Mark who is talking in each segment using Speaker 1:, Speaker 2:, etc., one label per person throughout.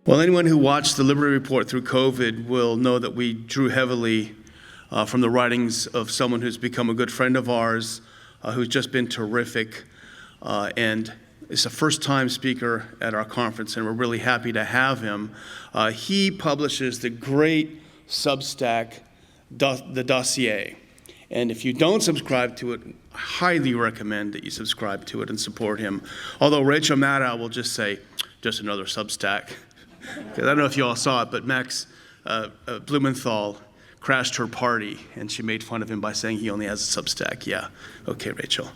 Speaker 1: Well, anyone who watched the Liberty Report through COVID will know that we drew heavily from the writings of someone who's become a good friend of ours, who's just been terrific, and is a first-time speaker at our conference, and we're really happy to have him. He publishes the great Substack, The Dossier. And if you don't subscribe to it, I highly recommend that you subscribe to it and support him. Although Rachel Maddow will just say, just another Substack. I don't know if you all saw it, but Max Blumenthal crashed her party, and she made fun of him by saying he only has a Substack. Yeah, okay, Rachel.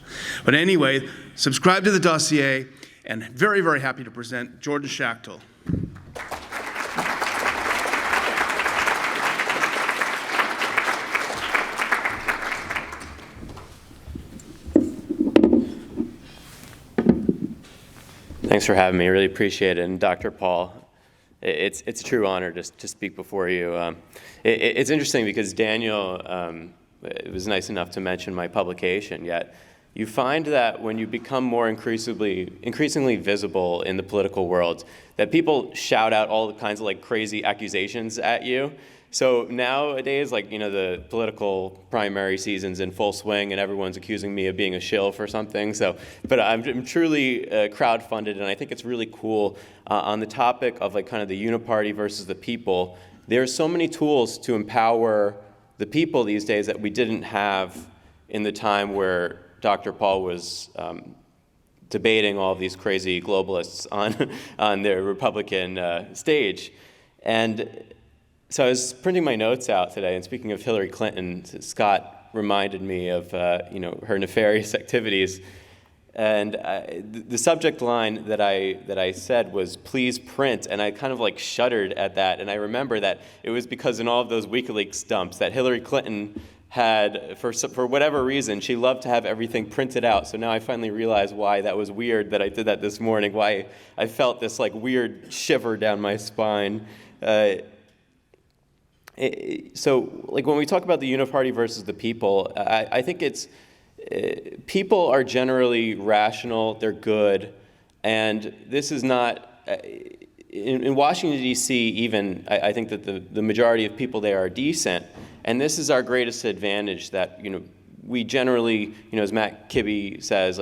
Speaker 1: But anyway, subscribe to The Dossier, and very, very happy to present Jordan Schachtel.
Speaker 2: Thanks for having me. I really appreciate it. And Dr. Paul, it's a true honor to speak before you. It's interesting because Daniel was nice enough to mention my publication, yet you find that when you become more increasingly visible in the political world, that people shout out all kinds of crazy accusations at you. So nowadays, the political primary season's in full swing and everyone's accusing me of being a shill for something. But I'm truly crowdfunded, and I think it's really cool on the topic of kind of the Uniparty versus the people. There are so many tools to empower the people these days that we didn't have in the time where Dr. Paul was debating all of these crazy globalists on the Republican stage. And so I was printing my notes out today, and speaking of Hillary Clinton, Scott reminded me of her nefarious activities. And the subject line that I said was, "Please print," and I kind of shuddered at that. And I remember that it was because in all of those WikiLeaks dumps that Hillary Clinton had, for whatever reason, she loved to have everything printed out. So now I finally realize why that was weird that I did that this morning, why I felt this weird shiver down my spine. So when we talk about the Uniparty versus the people, I think it's people are generally rational, they're good, and this is not, in Washington, D.C. even, I think that the majority of people there are decent, and this is our greatest advantage, that we generally, as Matt Kibbe says,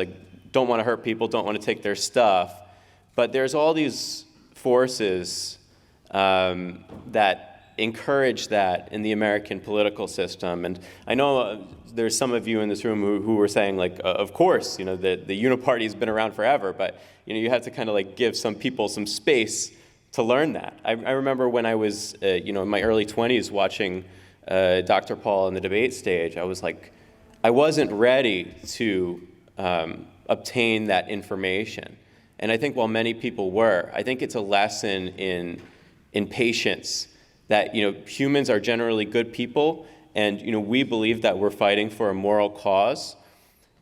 Speaker 2: don't want to hurt people, don't want to take their stuff, but there's all these forces that encourage that in the American political system. And I know there's some of you in this room who were saying, of course, the Uniparty has been around forever, but you have to kind of give some people some space to learn that. I remember when I was in my early 20s watching Dr. Paul on the debate stage, I wasn't ready to obtain that information. And I think while many people were, I think it's a lesson in patience, that humans are generally good people, and we believe that we're fighting for a moral cause.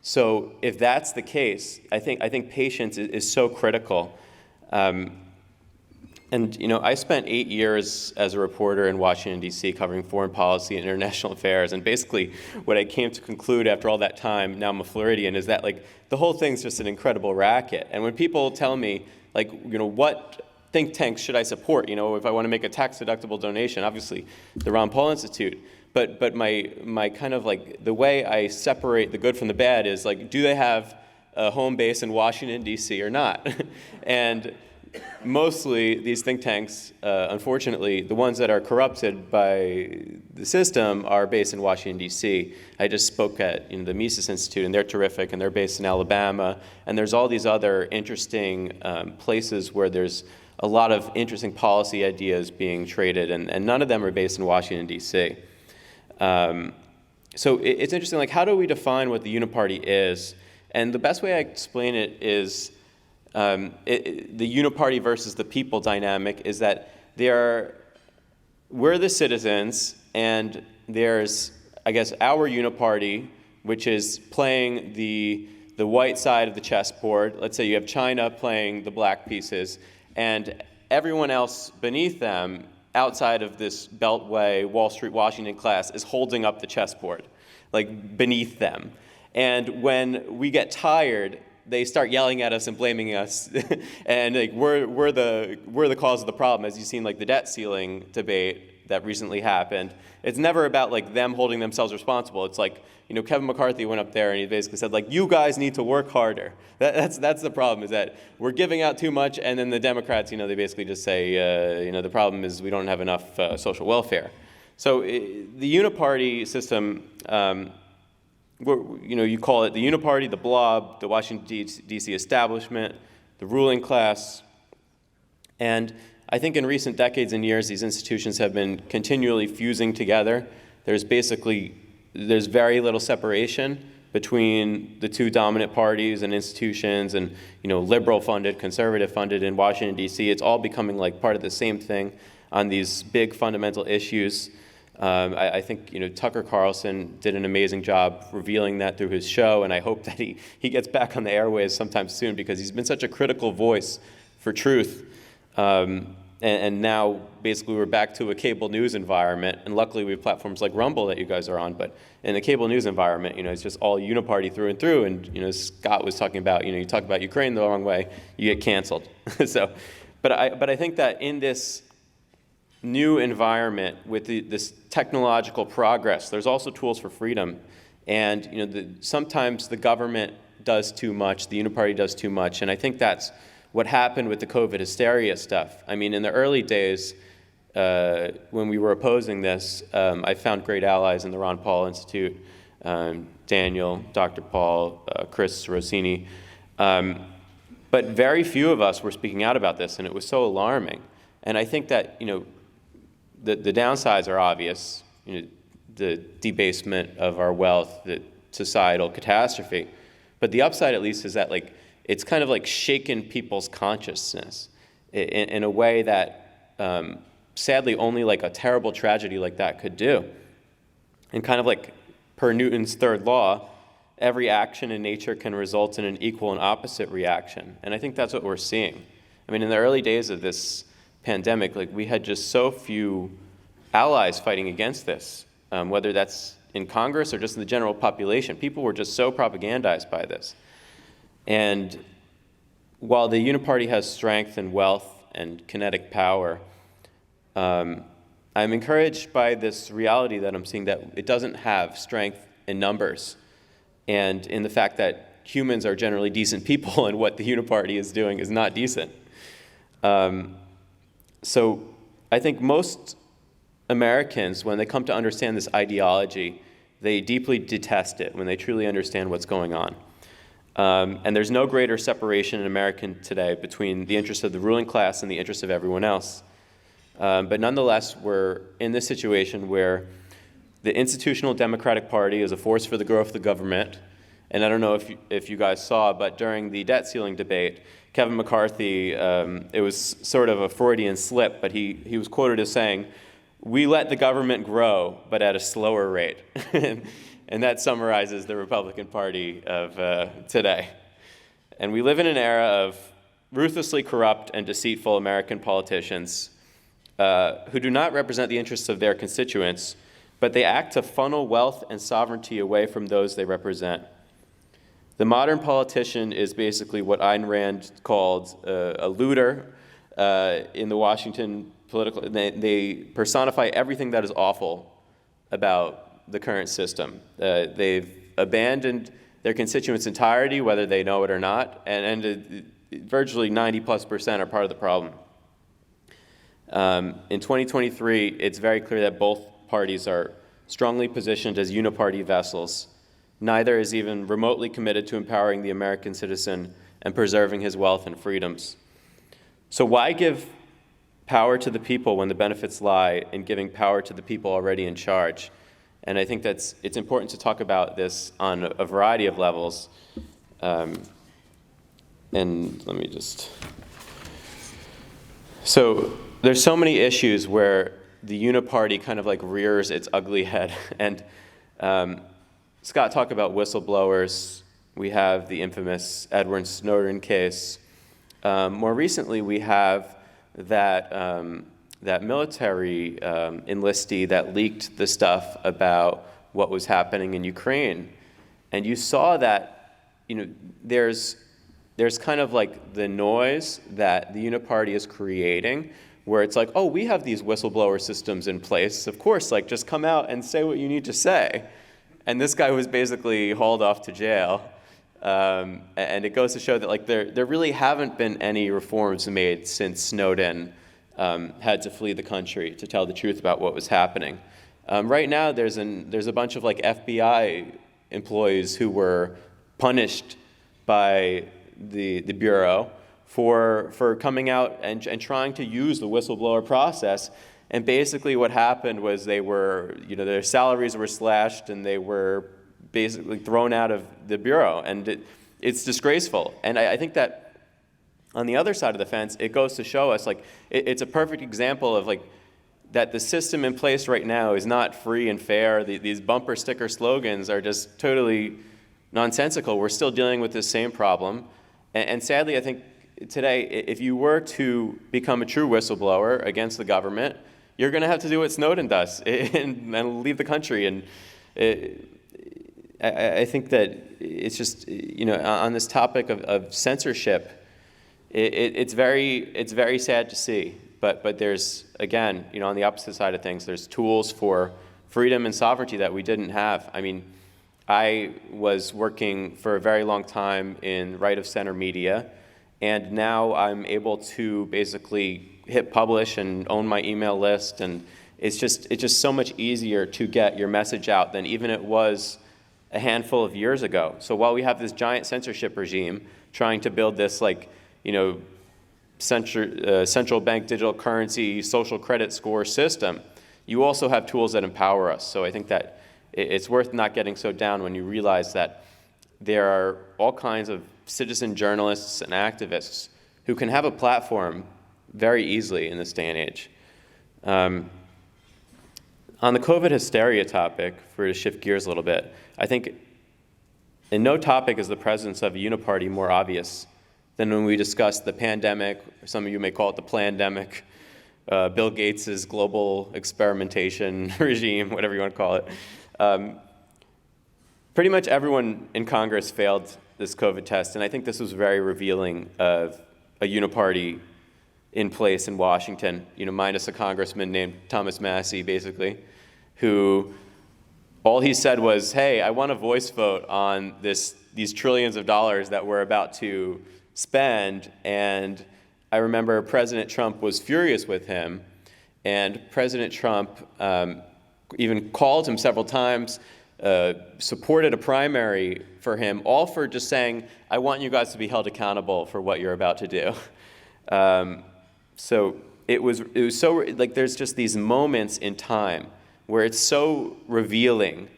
Speaker 2: So if that's the case, I think patience is so critical. And I spent 8 years as a reporter in Washington, D.C., covering foreign policy and international affairs, and basically what I came to conclude after all that time, now I'm a Floridian, is that the whole thing's just an incredible racket. And when people tell me what think tanks should I support? If I want to make a tax-deductible donation, obviously the Ron Paul Institute. But my kind of the way I separate the good from the bad is do they have a home base in Washington, D.C. or not? And mostly these think tanks, unfortunately, the ones that are corrupted by the system are based in Washington, D.C. I just spoke at the Mises Institute, and they're terrific, and they're based in Alabama. And there's all these other interesting places where there's a lot of interesting policy ideas being traded, and none of them are based in Washington, D.C. So it's interesting, how do we define what the Uniparty is? And the best way I explain it is the Uniparty versus the people dynamic is that we're the citizens, and there's, I guess, our Uniparty, which is playing the white side of the chessboard. Let's say you have China playing the black pieces, and everyone else beneath them, outside of this Beltway, Wall Street, Washington class, is holding up the chessboard, beneath them. And when we get tired, they start yelling at us and blaming us, and like we're the cause of the problem. As you've seen, like the debt ceiling debate that recently happened, it's never about like them holding themselves responsible. It's like, Kevin McCarthy went up there and he basically said, like, you guys need to work harder. That's the problem, is that we're giving out too much, and then the Democrats, they basically just say, the problem is we don't have enough social welfare. So the Uniparty system, you call it the Uniparty, the blob, the Washington, D.C. establishment, the ruling class. And I think in recent decades and years, these institutions have been continually fusing together. There's very little separation between the two dominant parties and institutions, and liberal funded, conservative funded in Washington, D.C. It's all becoming like part of the same thing on these big fundamental issues. I think Tucker Carlson did an amazing job revealing that through his show, and I hope that he gets back on the airwaves sometime soon, because he's been such a critical voice for truth. And now basically we're back to a cable news environment, and luckily we have platforms like Rumble that you guys are on. But in the cable news environment, it's just all Uniparty through and through. And Scott was talking about, you talk about Ukraine the wrong way, you get canceled. But I think that in this new environment with this technological progress, there's also tools for freedom. And sometimes the government does too much, the Uniparty does too much, and I think that's what happened with the COVID hysteria stuff. I mean, in the early days, when we were opposing this, I found great allies in the Ron Paul Institute, Daniel, Dr. Paul, Chris Rossini, but very few of us were speaking out about this, and it was so alarming. And I think that, the downsides are obvious, the debasement of our wealth, the societal catastrophe, but the upside at least is that it's kind of like shaken people's consciousness in a way that sadly only like a terrible tragedy like that could do. And kind of like per Newton's third law, every action in nature can result in an equal and opposite reaction. And I think that's what we're seeing. I mean, in the early days of this pandemic, we had just so few allies fighting against this, whether that's in Congress or just in the general population. People were just so propagandized by this. And while the Uniparty has strength and wealth and kinetic power, I'm encouraged by this reality that I'm seeing, that it doesn't have strength in numbers, and in the fact that humans are generally decent people, and what the Uniparty is doing is not decent. So I think most Americans, when they come to understand this ideology, they deeply detest it when they truly understand what's going on. And there's no greater separation in America today between the interests of the ruling class and the interests of everyone else. But nonetheless, we're in this situation where the institutional Democratic Party is a force for the growth of the government. And I don't know if you guys saw, but during the debt ceiling debate, Kevin McCarthy, it was sort of a Freudian slip, but he was quoted as saying, "We let the government grow, but at a slower rate." And that summarizes the Republican Party of today. And we live in an era of ruthlessly corrupt and deceitful American politicians who do not represent the interests of their constituents, but they act to funnel wealth and sovereignty away from those they represent. The modern politician is basically what Ayn Rand called a looter in the Washington political. They personify everything that is awful about the current system. They've abandoned their constituents' entirety, whether they know it or not, and virtually 90+% are part of the problem. In 2023, it's very clear that both parties are strongly positioned as uniparty vessels. Neither is even remotely committed to empowering the American citizen and preserving his wealth and freedoms. So why give power to the people when the benefits lie in giving power to the people already in charge? And I think it's important to talk about this on a variety of levels. And let me just... So there's so many issues where the Uniparty kind of rears its ugly head. And Scott talked about whistleblowers. We have the infamous Edward Snowden case. More recently, we have that military enlistee that leaked the stuff about what was happening in Ukraine. And you saw that, there's there's kind of like the noise that the Uniparty is creating, where it's like, oh, we have these whistleblower systems in place. Of course, like, just come out and say what you need to say. And this guy was basically hauled off to jail. And it goes to show that, like, there really haven't been any reforms made since Snowden had to flee the country to tell the truth about what was happening. Right now, there's a bunch of, like, FBI employees who were punished by the Bureau for coming out and trying to use the whistleblower process. And basically what happened was their salaries were slashed and they were basically thrown out of the Bureau. And it's disgraceful. And I think that on the other side of the fence, it goes to show us, like, it's a perfect example of, like, that the system in place right now is not free and fair. These bumper sticker slogans are just totally nonsensical. We're still dealing with this same problem. And sadly, I think today, if you were to become a true whistleblower against the government, you're going to have to do what Snowden does and leave the country. And I think that it's just, on this topic of censorship, it's very sad to see. But there's, again, on the opposite side of things, there's tools for freedom and sovereignty that we didn't have. I mean, I was working for a very long time in right-of-center media, and now I'm able to basically hit publish and own my email list, and it's just so much easier to get your message out than even it was a handful of years ago. So while we have this giant censorship regime trying to build this, like, central bank digital currency social credit score system, you also have tools that empower us. So I think that it's worth not getting so down when you realize that there are all kinds of citizen journalists and activists who can have a platform very easily in this day and age. On the COVID hysteria topic, to shift gears a little bit, I think in no topic is the presence of a Uniparty more obvious than when we discuss the pandemic, or some of you may call it the plandemic, Bill Gates' global experimentation regime, whatever you want to call it. Pretty much everyone in Congress failed this COVID test, and I think this was very revealing of a Uniparty in place in Washington, minus a congressman named Thomas Massey, basically, who all he said was, hey, I want a voice vote on these trillions of dollars that we're about to spend. And I remember President Trump was furious with him, and President Trump even called him several times, supported a primary for him, all for just saying, I want you guys to be held accountable for what you're about to do. So it was so, like, there's just these moments in time where it's so revealing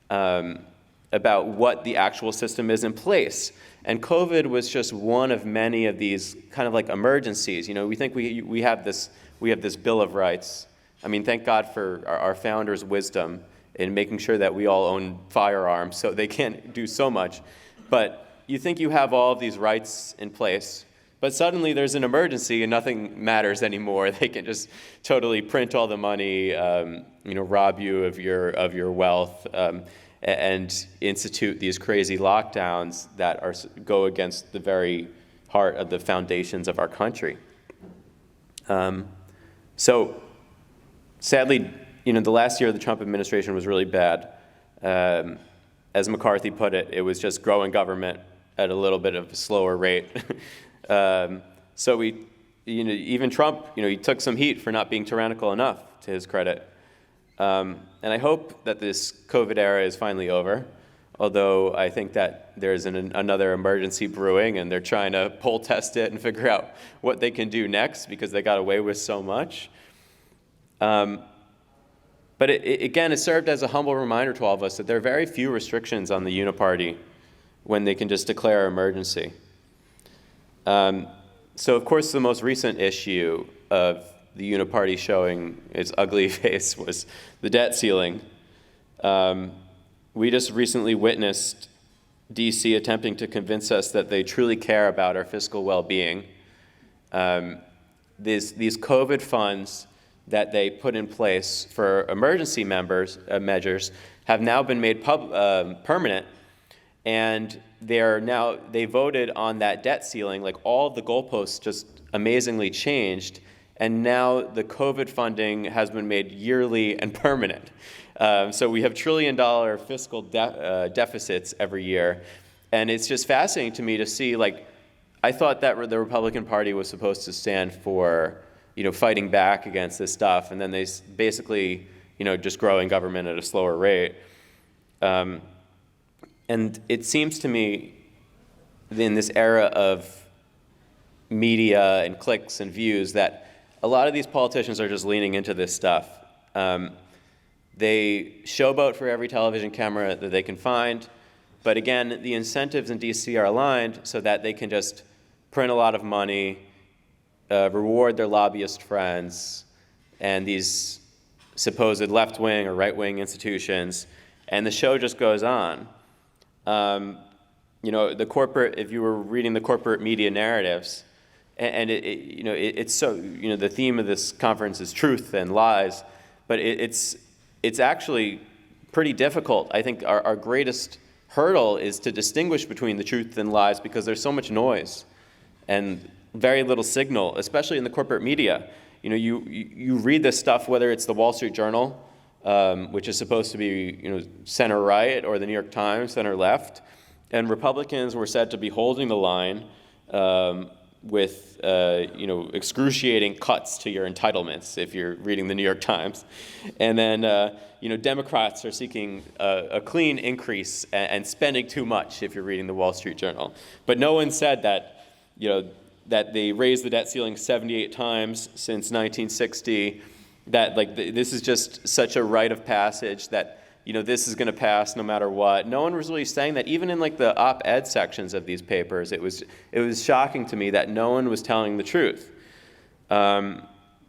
Speaker 2: about what the actual system is in place. And COVID was just one of many of these kind of like emergencies. We think we have this Bill of Rights. I mean, thank God for our founders' wisdom in making sure that we all own firearms, so they can't do so much. But you think you have all of these rights in place, but suddenly there's an emergency and nothing matters anymore. They can just totally print all the money, rob you of your wealth, and institute these crazy lockdowns that go against the very heart of the foundations of our country. So sadly, the last year of the Trump administration was really bad. As McCarthy put it, it was just growing government at a little bit of a slower rate. So even Trump, he took some heat for not being tyrannical enough, to his credit. And I hope that this COVID era is finally over, although I think that there's another emergency brewing, and they're trying to poll test it and figure out what they can do next because they got away with so much. But again, it served as a humble reminder to all of us that there are very few restrictions on the Uniparty when they can just declare emergency. So, of course, the most recent issue of the Uniparty showing its ugly face was the debt ceiling. We just recently witnessed D.C. attempting to convince us that they truly care about our fiscal well-being. These COVID funds that they put in place for emergency measures have now been made permanent, And they voted on that debt ceiling, like all of the goalposts just amazingly changed. And now the COVID funding has been made yearly and permanent. So we have $1 trillion fiscal deficits every year. And it's just fascinating to me to see, like, I thought that the Republican Party was supposed to stand for, fighting back against this stuff. And then they basically, just growing government at a slower rate. And it seems to me in this era of media and clicks and views that a lot of these politicians are just leaning into this stuff. They showboat for every television camera that they can find. But again, the incentives in DC are aligned so that they can just print a lot of money, reward their lobbyist friends, and these supposed left-wing or right-wing institutions, and the show just goes on. If you were reading the corporate media narratives, and it's so, the theme of this conference is truth and lies, but it's actually pretty difficult. I think our greatest hurdle is to distinguish between the truth and lies because there's so much noise and very little signal, especially in the corporate media. You read this stuff, whether it's the Wall Street Journal, which is supposed to be, center right, or the New York Times, center left, and Republicans were said to be holding the line with, excruciating cuts to your entitlements if you're reading the New York Times, and then, Democrats are seeking a clean increase and spending too much if you're reading the Wall Street Journal. But no one said that, that they raised the debt ceiling 78 times since 1960. That this is just such a rite of passage that this is going to pass no matter what. No one was really saying that. Even in the op-ed sections of these papers, it was shocking to me that no one was telling the truth. And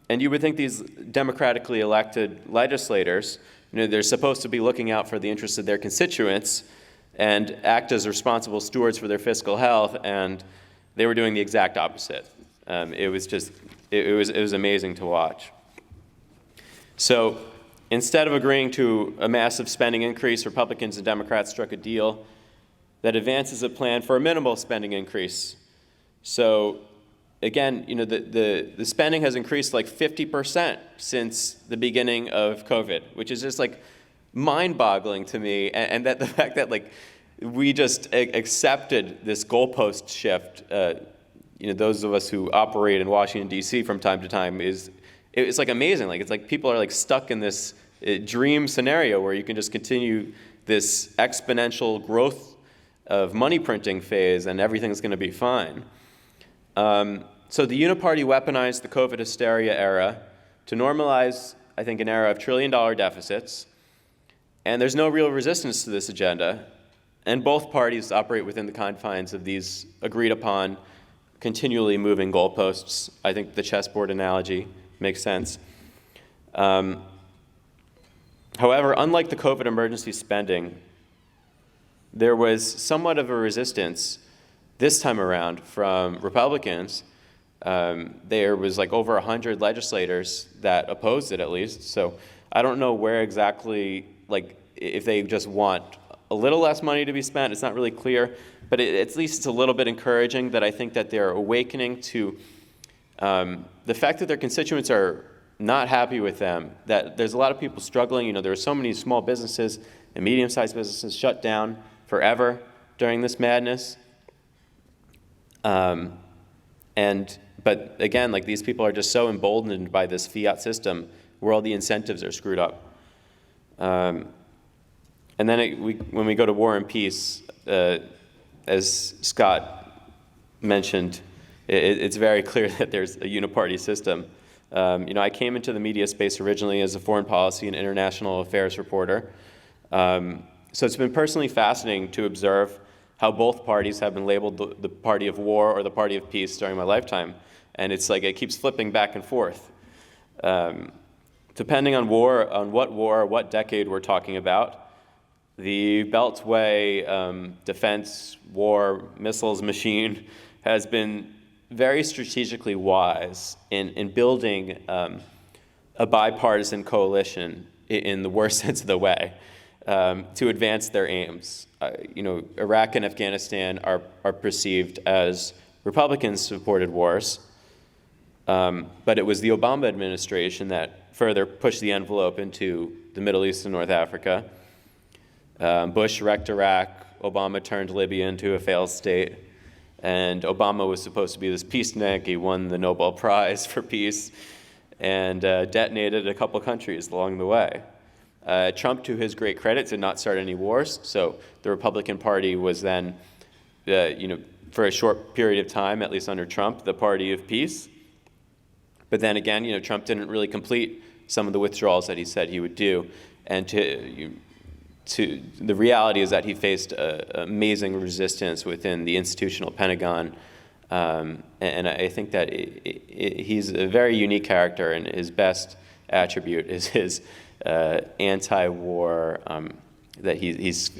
Speaker 2: you would think these democratically elected legislators, they're supposed to be looking out for the interests of their constituents and act as responsible stewards for their fiscal health, and they were doing the exact opposite. It was amazing to watch. So instead of agreeing to a massive spending increase, Republicans and Democrats struck a deal that advances a plan for a minimal spending increase. So again, the spending has increased 50% since the beginning of COVID, which is just mind-boggling to me. And that the fact that we just accepted this goalpost shift, those of us who operate in Washington, D.C. from time to time, it's amazing. It's people are stuck in this dream scenario where you can just continue this exponential growth of money printing phase and everything's going to be fine. So the Uniparty weaponized the COVID hysteria era to normalize, I think, an era of trillion-dollar deficits. And there's no real resistance to this agenda. And both parties operate within the confines of these agreed-upon, continually moving goalposts. I think the chessboard analogy makes sense. However, unlike the COVID emergency spending, there was somewhat of a resistance this time around from Republicans. There was over 100 legislators that opposed it, at least. So I don't know where exactly, if they just want a little less money to be spent. It's not really clear, but at least it's a little bit encouraging that I think that they're awakening to the fact that their constituents are not happy with them, that there's a lot of people struggling. There are so many small businesses and medium-sized businesses shut down forever during this madness. But again, these people are just so emboldened by this fiat system where all the incentives are screwed up. And then when we go to War and Peace, as Scott mentioned, it's very clear that there's a uniparty system. I came into the media space originally as a foreign policy and international affairs reporter. So it's been personally fascinating to observe how both parties have been labeled the party of war or the party of peace during my lifetime. And it's it keeps flipping back and forth. Depending on what decade we're talking about, the Beltway defense war missiles machine has been very strategically wise in building a bipartisan coalition in the worst sense of the way. to advance their aims. Iraq and Afghanistan are perceived as Republican-supported wars, but it was the Obama administration that further pushed the envelope into the Middle East and North Africa. Bush wrecked Iraq, Obama turned Libya into a failed state, and Obama was supposed to be this peacenik. He won the Nobel Prize for peace and detonated a couple countries along the way. Trump, to his great credit, did not start any wars, so the Republican Party was then, for a short period of time, at least under Trump, the party of peace. But then again, Trump didn't really complete some of the withdrawals that he said he would do, and the reality is that he faced amazing resistance within the institutional Pentagon, and I think that he's a very unique character, and his best attribute is his anti-war. That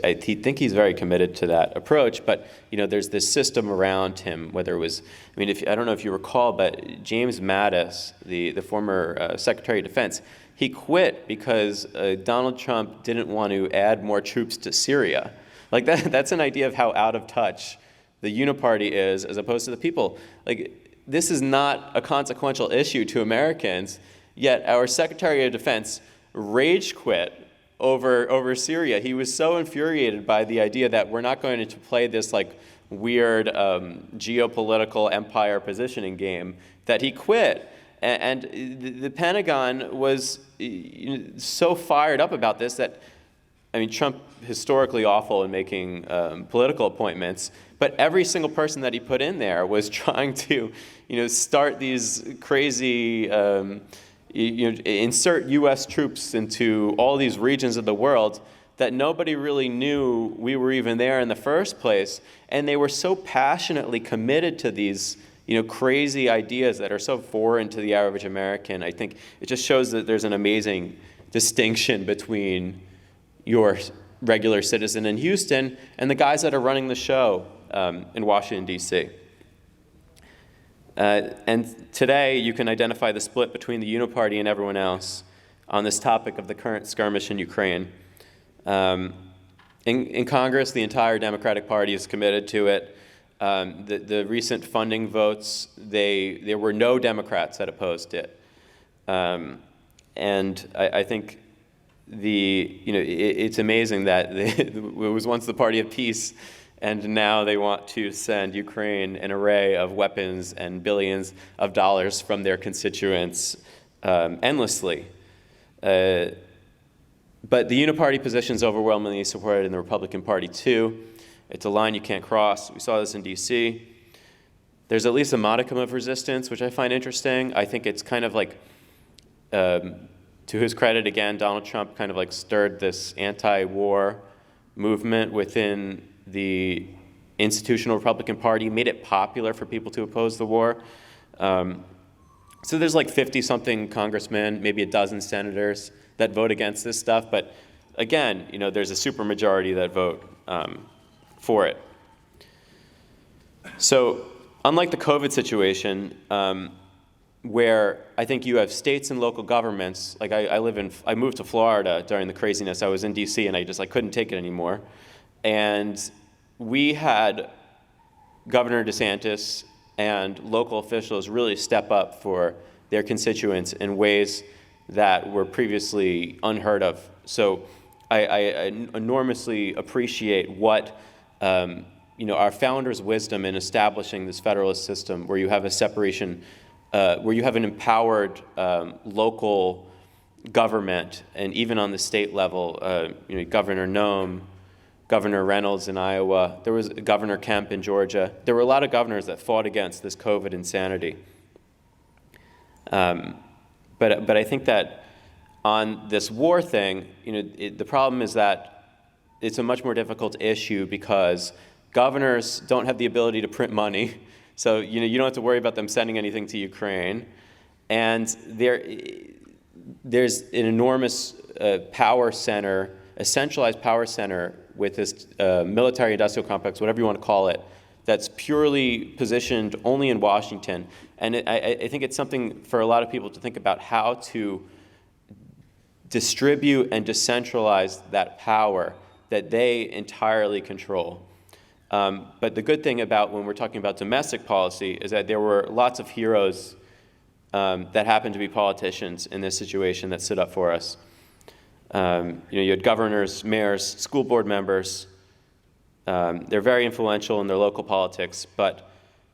Speaker 2: I think he's very committed to that approach. But there's this system around him. Whether it was, I don't know if you recall, but James Mattis, the former Secretary of Defense, he quit because Donald Trump didn't want to add more troops to Syria. Like that's an idea of how out of touch the Uniparty is as opposed to the people. Like, this is not a consequential issue to Americans, yet our Secretary of Defense rage quit over Syria. He was so infuriated by the idea that we're not going to play this like weird geopolitical empire positioning game that he quit. And the Pentagon was so fired up about this that, Trump historically awful in making political appointments, but every single person that he put in there was trying to, start these crazy, insert U.S. troops into all these regions of the world that nobody really knew we were even there in the first place. And they were so passionately committed to these crazy ideas that are so foreign to the average American. I think it just shows that there's an amazing distinction between your regular citizen in Houston and the guys that are running the show in Washington, D.C. And today you can identify the split between the Uniparty and everyone else on this topic of the current skirmish in Ukraine. In Congress, the entire Democratic Party is committed to it. The recent funding votes, there were no Democrats that opposed it. And I think it's amazing that it was once the party of peace, and now they want to send Ukraine an array of weapons and billions of dollars from their constituents endlessly. But the Uniparty position is overwhelmingly supported in the Republican Party too. It's a line you can't cross. We saw this in D.C. There's at least a modicum of resistance, which I find interesting. I think it's kind of like, to his credit again, Donald Trump kind of like stirred this anti-war movement within the institutional Republican Party, made it popular for people to oppose the war. So there's like 50-something congressmen, maybe a dozen senators that vote against this stuff. But again, there's a supermajority that vote for it. So unlike the COVID situation, where I think you have states and local governments, like I moved to Florida during the craziness. I was in DC and I couldn't take it anymore. And we had Governor DeSantis and local officials really step up for their constituents in ways that were previously unheard of. So I enormously appreciate what our founders' wisdom in establishing this federalist system, where you have a separation, where you have an empowered local government, and even on the state level, Governor Noem, Governor Reynolds in Iowa, there was Governor Kemp in Georgia. There were a lot of governors that fought against this COVID insanity. But I think that on this war thing, the problem is that it's a much more difficult issue because governors don't have the ability to print money. So you don't have to worry about them sending anything to Ukraine. And there's an enormous power center, a centralized power center with this military-industrial complex, whatever you want to call it, that's purely positioned only in Washington. And I think it's something for a lot of people to think about, how to distribute and decentralize that power that they entirely control. But the good thing about when we're talking about domestic policy is that there were lots of heroes that happened to be politicians in this situation that stood up for us. You had governors, mayors, school board members. They're very influential in their local politics, but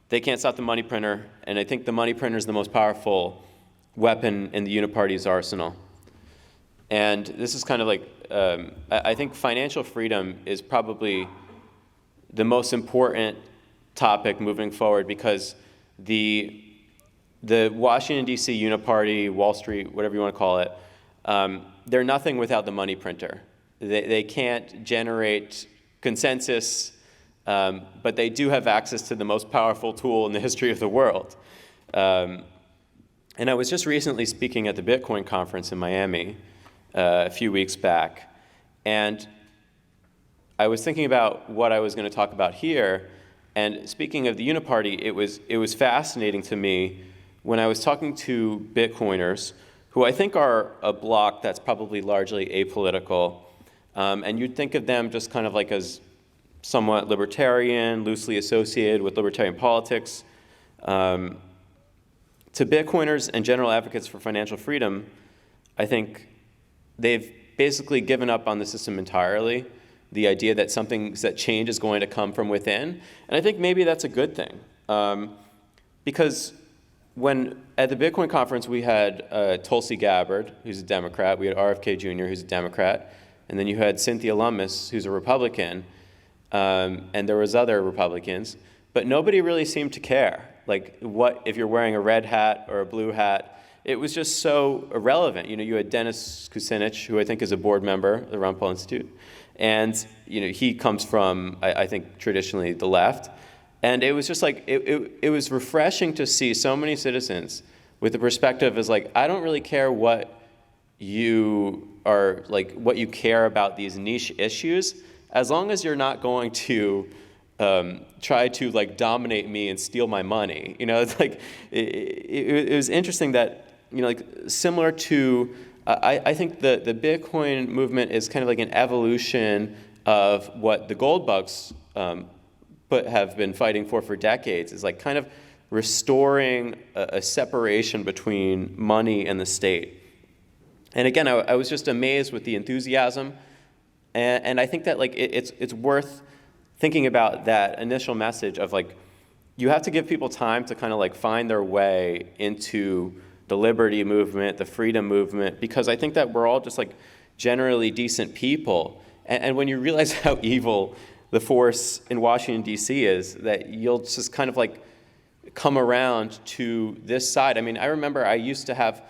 Speaker 2: they can't stop the money printer, and I think the money printer is the most powerful weapon in the Uniparty's arsenal. And this is kind of like, I think financial freedom is probably the most important topic moving forward, because the Washington, D.C. Uniparty, Wall Street, whatever you want to call it, they're nothing without the money printer. They can't generate consensus, but they do have access to the most powerful tool in the history of the world. And I was just recently speaking at the Bitcoin conference in Miami a few weeks back, and I was thinking about what I was going to talk about here. And speaking of the Uniparty, it was fascinating to me when I was talking to Bitcoiners, who I think are a bloc that's probably largely apolitical, and you'd think of them just kind of like as somewhat libertarian, loosely associated with libertarian politics. To Bitcoiners and general advocates for financial freedom, I think they've basically given up on the system entirely, the idea that change is going to come from within. And I think maybe that's a good thing. Because when at the Bitcoin conference, we had Tulsi Gabbard, who's a Democrat, we had RFK Jr., who's a Democrat, and then you had Cynthia Lummis, who's a Republican, and there was other Republicans, but nobody really seemed to care. Like, what if you're wearing a red hat or a blue hat? It was just so irrelevant. You had Dennis Kucinich, who I think is a board member of the Ron Paul Institute, and he comes from, I think, traditionally the left. And it was just like, it was refreshing to see so many citizens with the perspective as like, I don't really care what you care about these niche issues, as long as you're not going to try to like dominate me and steal my money. It's like, it was interesting that, like similar to, I think the Bitcoin movement is kind of like an evolution of what the gold bugs have been fighting for decades, is like kind of restoring a separation between money and the state. And again, I was just amazed with the enthusiasm, and I think that like it's worth thinking about that initial message of like, you have to give people time to kind of like find their way into the liberty movement, the freedom movement, because I think that we're all just like generally decent people. And when you realize how evil the force in Washington, D.C. is, that you'll just kind of like come around to this side. I mean, I remember I used to have,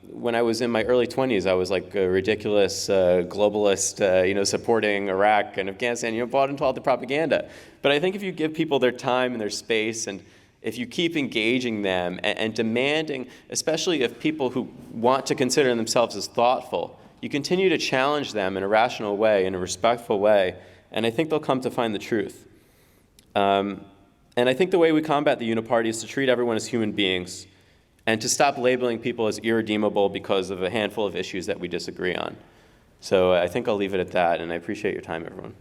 Speaker 2: when I was in my early 20s, I was like a ridiculous globalist, supporting Iraq and Afghanistan, bought into all the propaganda. But I think if you give people their time and their space, and if you keep engaging them and demanding, especially if people who want to consider themselves as thoughtful, you continue to challenge them in a rational way, in a respectful way, and I think they'll come to find the truth. And I think the way we combat the Uniparty is to treat everyone as human beings and to stop labeling people as irredeemable because of a handful of issues that we disagree on. So I think I'll leave it at that, and I appreciate your time, everyone.